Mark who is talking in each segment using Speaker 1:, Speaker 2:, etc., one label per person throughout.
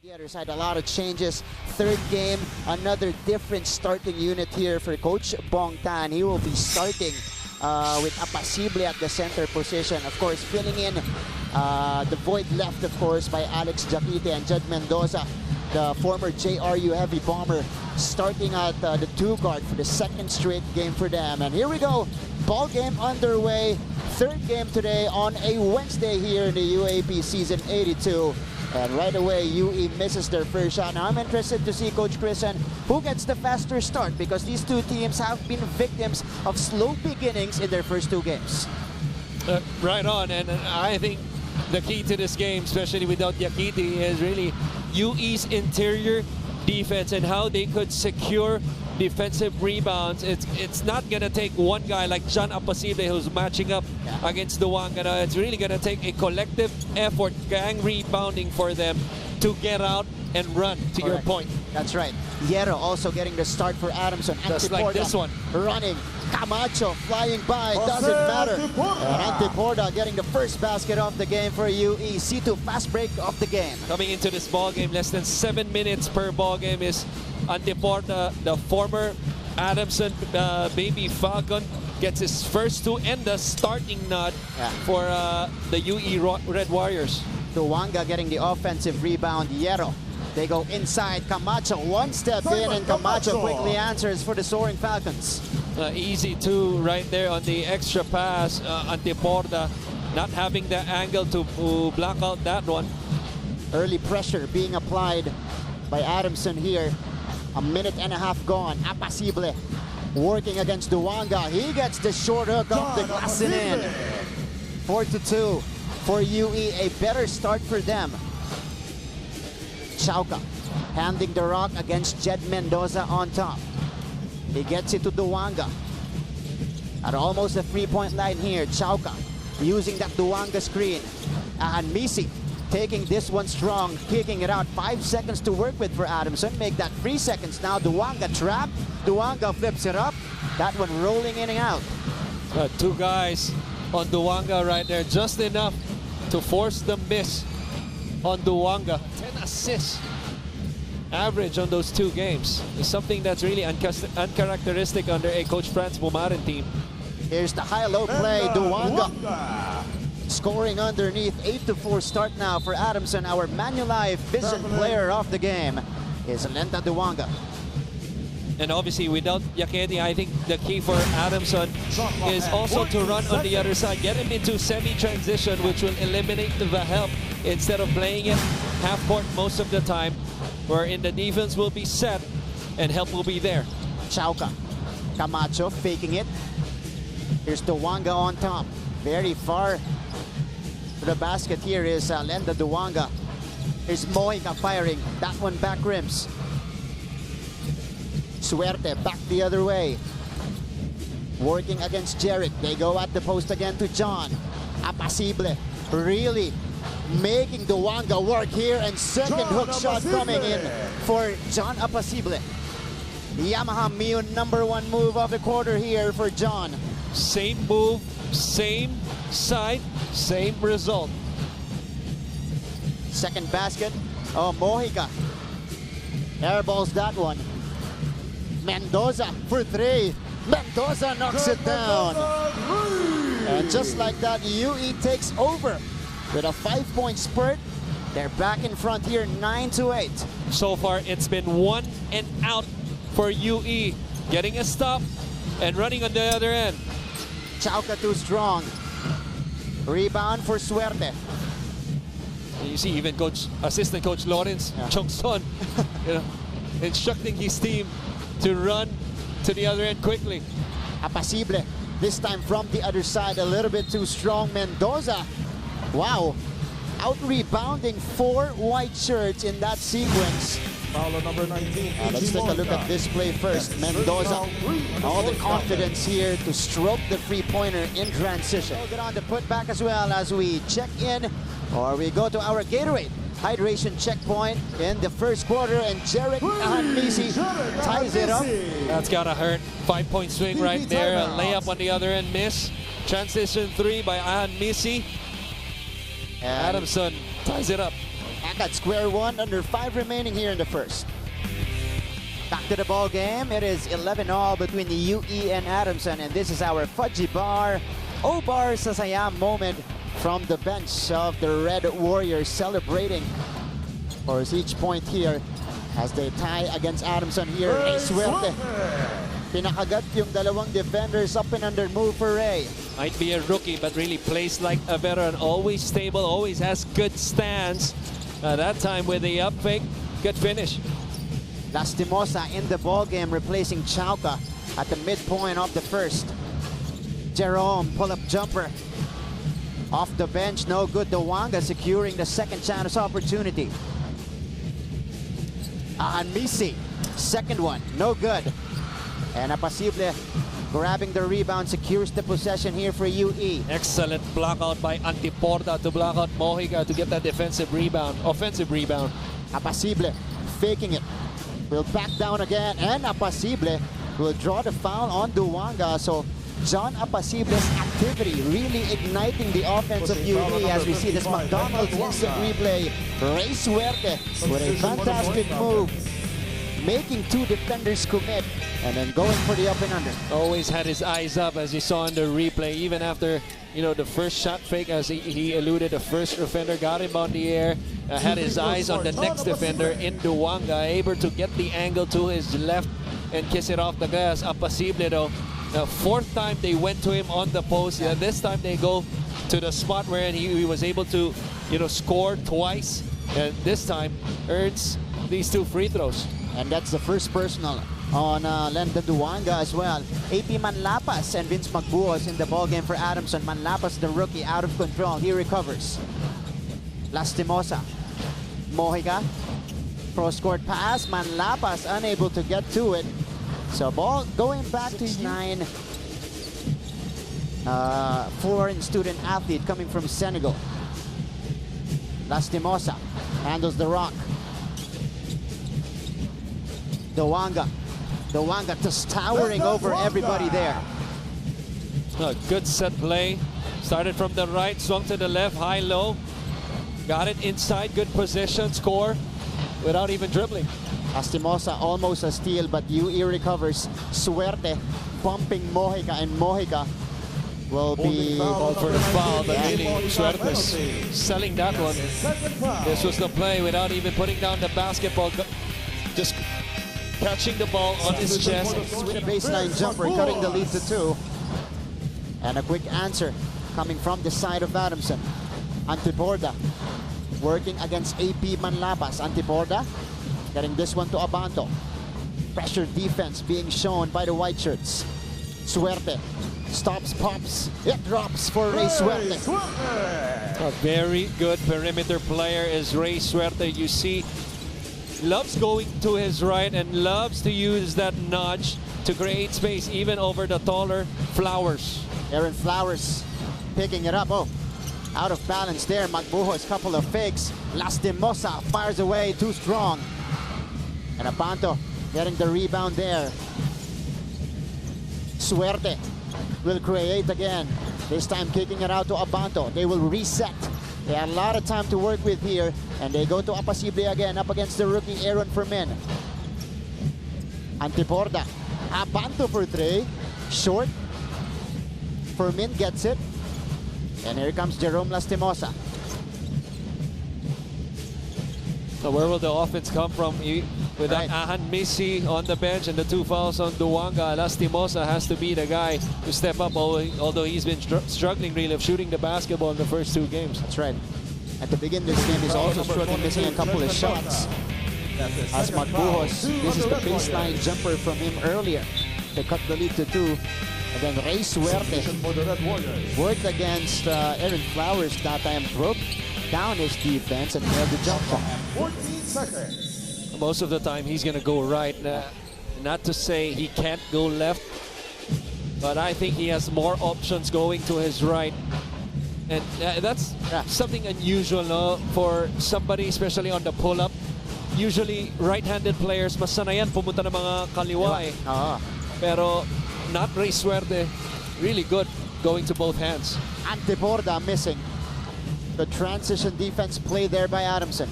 Speaker 1: The other side, a lot of changes. Third game, another different starting unit here for Coach Bong Tan. He will be starting with ABS-CBN at the center position. Of course, filling in the void left, of course, by Alex Jaquite and Jed Mendoza, the former JRU heavy bomber, starting at the 2 guard for the second straight game for them. And here we go, ball game underway. Third game today on a Wednesday here in the UAAP season 82. And right away, UE misses their first shot. Now I'm interested to see, Coach Christian, who gets the faster start, because these two teams have been victims of slow beginnings in their first 2 games.
Speaker 2: Right on, and I think the key to this game, especially without Jaquite, is really UE's interior defense and how they could secure defensive rebounds. It's not gonna take one guy like John ABS-CBN who's matching up against Duwanga. It's really gonna take a collective effort, gang rebounding for them to get out and run, to your point.
Speaker 1: That's right. Hierro also getting the start for Adamson.
Speaker 2: Just like this one.
Speaker 1: Running. Camacho flying by, doesn't matter. And Antiporda getting the first basket of the game for UE. C2 fast break of the game.
Speaker 2: Coming into this ball game, less than 7 minutes per ball game is Antiporda, the former Adamson baby Falcon, gets his first 2 and the starting nod for the UE Red Warriors.
Speaker 1: Duwanga getting the offensive rebound. Hierro. They go inside. Camacho one step in, and Camacho quickly answers for the soaring Falcons.
Speaker 2: Easy 2 right there on the extra pass. Antiporda not having the angle to block out that one.
Speaker 1: Early pressure being applied by Adamson here. A minute and a half gone. ABS-CBN working against Duwanga. He gets the short hook off the glass and in. 4-2 for UE. A better start for them. Chauca handing the rock against Jed Mendoza on top. He gets it to Duwanga. At almost the 3-point line here, Chauca using that Duwanga screen. And Misi taking this one strong, kicking it out. 5 seconds to work with for Adamson. Make that 3 seconds now. Duwanga trapped. Duwanga flips it up. That one rolling in and out.
Speaker 2: 2 guys on Duwanga right there. Just enough to force the miss on Duwanga. 10 assists average on those 2 games. It's something that's really uncharacteristic under a Coach Franz Bumaren team.
Speaker 1: Here's the high-low play. Duwanga scoring underneath. 8-4 start now for Adamson. Our Manulife Vision player of the game is Lenta Duwanga.
Speaker 2: And obviously, without Jaquite, I think the key for Adamson is also to run on the other side. Get him into semi-transition, which will eliminate the help instead of playing it half-court most of the time, wherein the defense will be set and help will be there.
Speaker 1: Chauca. Camacho faking it. Here's Duwanga on top. Very far to the basket here is Lenda Duwanga. Here's Mojica firing. That one back rims. Suerte back the other way. Working against Jeric. They go at the post again to John. ABS-CBN really making Duwanga work here, and second hook shot coming in for John ABS-CBN. Yamaha Mio #1 move of the quarter here for John.
Speaker 2: Same move, same side, same result.
Speaker 1: Second basket. Oh, Mojica airballs that one. Mendoza for 3. Mendoza knocks it down. And just like that, UE takes over with a 5-point spurt. They're back in front here, 9-8.
Speaker 2: So far, it's been 1 and out for UE. Getting a stop and running on the other end.
Speaker 1: Chauca too strong. Rebound for Suerte.
Speaker 2: You see even assistant coach Lawrence Chongson, instructing his team to run to the other end quickly.
Speaker 1: ABS-CBN, this time from the other side, a little bit too strong. Mendoza, wow, out-rebounding 4 white shirts in that sequence.
Speaker 3: Fouler number 19.
Speaker 1: Let's take a look at this play first. Mendoza, all the confidence here to stroke the three-pointer in transition. We'll get on the putback as well as we check in, or we go to our Gatorade hydration checkpoint in the first quarter, and Jeric Misi ties it up.
Speaker 2: That's gotta hurt. 5-point swing right there. A layup on the other end, miss. Transition 3 by Misi. Adamson ties it up.
Speaker 1: Back at square one, under 5 remaining here in the first. Back to the ball game. It is 11-all between the UE and Adamson, and this is our Fudgy Bar, O-Bar Sasayam moment from the bench of the Red Warriors, celebrating for each point here as they tie against Adamson here. Ray Suerte. Pinakagat yung dalawang defenders, up and under move for Ray.
Speaker 2: Might be a rookie, but really plays like a veteran. Always stable, always has good stance. That time with the up fake, good finish.
Speaker 1: Lastimosa in the ball game, replacing Chauca at the midpoint of the first. Jerome, pull-up jumper. Off the bench, no good. Duwanga securing the second chance opportunity. Misi, second one, no good. And Apasible grabbing the rebound, secures the possession here for UE.
Speaker 2: Excellent block out by Antiporta to block out Mojica to get that defensive rebound, offensive rebound.
Speaker 1: Apasible faking it. Will back down again, and Apasible will draw the foul on Duwanga. So John Apasible's activity really igniting the offense of UE as we see this McDonald's instant replay. Ray Suerte with a fantastic move, making 2 defenders commit and then going for the up and under.
Speaker 2: Always had his eyes up, as you saw in the replay, even after, you know, the first shot fake, as he eluded the first defender, got him on the air, had his eyes on the next defender in Duwanga, able to get the angle to his left and kiss it off the glass. Apasible though, the 4th time they went to him on the post. This time they go to the spot where he was able to, you know, score twice, and this time earns these 2 free throws.
Speaker 1: And that's the first personal on Lenda Duwanga as well. AP Manlapas and Vince Magbuos in the ballgame for Adamson. Manlapas, the rookie, out of control. He recovers. Lastimosa. Mojica. Cross-court pass. Manlapas unable to get to it. So ball going back to 9. Foreign student athlete coming from Senegal. Lastimosa handles the rock. Duwanga just towering over everybody there.
Speaker 2: A good set play. Started from the right, swung to the left, high-low. Got it inside, good position, score without even dribbling.
Speaker 1: Lastimosa almost a steal, but UE recovers. Suerte bumping Mojica, and Mojica will be
Speaker 2: called for the foul, but really Suerte's selling that one. This was the play without even putting down the basketball. Just catching the ball on his chest.
Speaker 1: With a baseline jumper, cutting the lead to 2. And a quick answer coming from the side of Adamson. Antiporda working against AP Manlapas. Antiporda getting this one to Abanto. Pressure defense being shown by the white shirts. Suerte stops, pops, it drops for Ray Suerte.
Speaker 2: A very good perimeter player is Ray Suerte. You see, loves going to his right and loves to use that nudge to create space even over the taller Flowers.
Speaker 1: Aaron Flowers picking it up. Oh, out of balance there. Magbuho's couple of fakes. Lastimosa fires away, too strong. And Abanto getting the rebound there. Suerte will create again. This time kicking it out to Abanto. They will reset. They had a lot of time to work with here, and they go to Apasible again, up against the rookie Aaron Fermin. Antiporda. Abanto for 3. Short. Fermin gets it. And here comes Jerome Lastimosa.
Speaker 2: So where will the offense come from? Without Misi on the bench and the 2 fouls on Duwanga, Lastimosa has to be the guy to step up, although he's been struggling really of shooting the basketball in the first 2 games.
Speaker 1: That's right. At the beginning of this game, he's also struggling, missing a couple of shots. As Magbuhos, this is the baseline jumper from him earlier to cut the lead to 2. And then Ray Suerte worked against Aaron Flowers that time, broke down his defense and held the jump shot.
Speaker 3: 14 seconds.
Speaker 2: Most of the time he's going to go right. Not to say he can't go left, but I think he has more options going to his right. And that's something unusual, no, for somebody, especially on the pull-up. Usually, right-handed players, mas sanayan pumunta ng mga kaliwa eh. Pero not Ray Suerte, really good going to both hands.
Speaker 1: Antiporda missing. The transition defense play there by Adamson.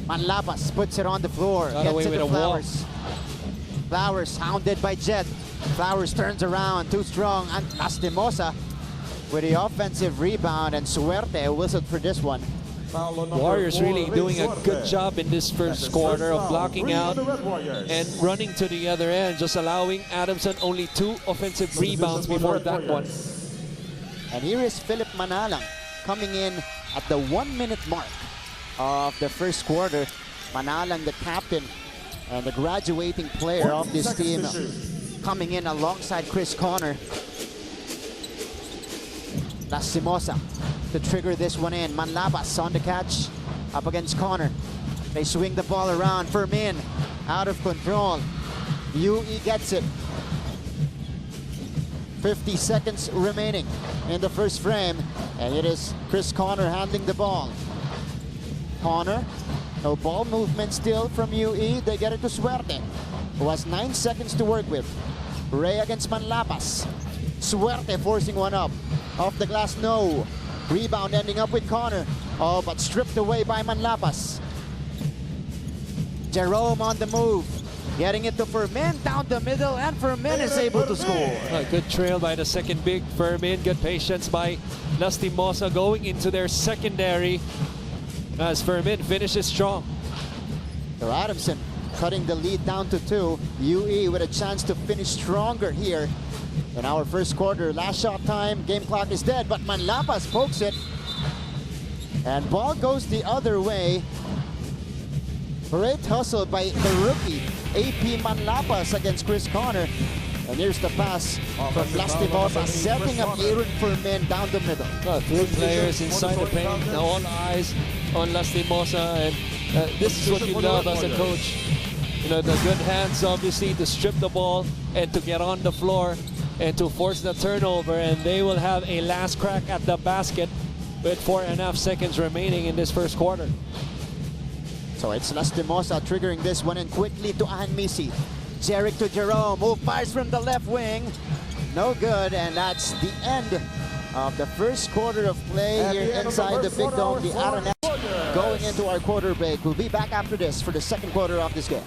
Speaker 1: Manlapas puts it on the floor.
Speaker 2: Got
Speaker 1: Gets
Speaker 2: away
Speaker 1: it
Speaker 2: with
Speaker 1: to
Speaker 2: a walk.
Speaker 1: Flowers. Flowers hounded by Jet. Flowers turns around, too strong. And Lastimosa with the offensive rebound, and Suerte whistled for this one.
Speaker 2: Warriors really doing a good job in this first quarter of blocking out and running to the other end, just allowing Adamson only 2 offensive rebounds before that one.
Speaker 1: And here is Philip Manalang coming in at the 1-minute mark of the first quarter. Manalang, the captain and the graduating player of this team, coming in alongside Chris Connor. Lastimosa to trigger this one in. Manlapas on the catch up against Connor. They swing the ball around. Fermin out of control. UE gets it. 50 seconds remaining in the first frame, and it is Chris Connor handling the ball. Connor, no ball movement still from UE. They get it to Suerte, who has 9 seconds to work with. Ray against Manlapas. Suerte forcing one up. Off the glass, no. Rebound ending up with Connor. Oh, but stripped away by Manlapas. Jerome on the move. Getting it to Fermin down the middle, and Fermin is able to score.
Speaker 2: A good trail by the second big Fermin. Good patience by Lastimosa going into their secondary as Fermin finishes strong.
Speaker 1: So Adamson cutting the lead down to 2. UE with a chance to finish stronger here in our first quarter. Last shot time, game clock is dead, but Manlapas pokes it. And ball goes the other way. Great hustle by the rookie, AP Manlapas against Chris Connor. And here's the pass from Lastimosa, setting up Aaron Fermin down the middle.
Speaker 2: 3 players inside the paint. Now all eyes on Lastimosa, and this is what you love as a coach. You know, the good hands, obviously, to strip the ball and to get on the floor and to force the turnover, and they will have a last crack at the basket with 4.5 seconds remaining in this first quarter.
Speaker 1: So it's Lastimosa triggering this one, and quickly to Anmisi. Jerick to Jerome, who fires from the left wing. No good, and that's the end of the first quarter of play here inside the Big Dome, the Araneta. Going into our quarter break. We'll be back after this for the second quarter of this game.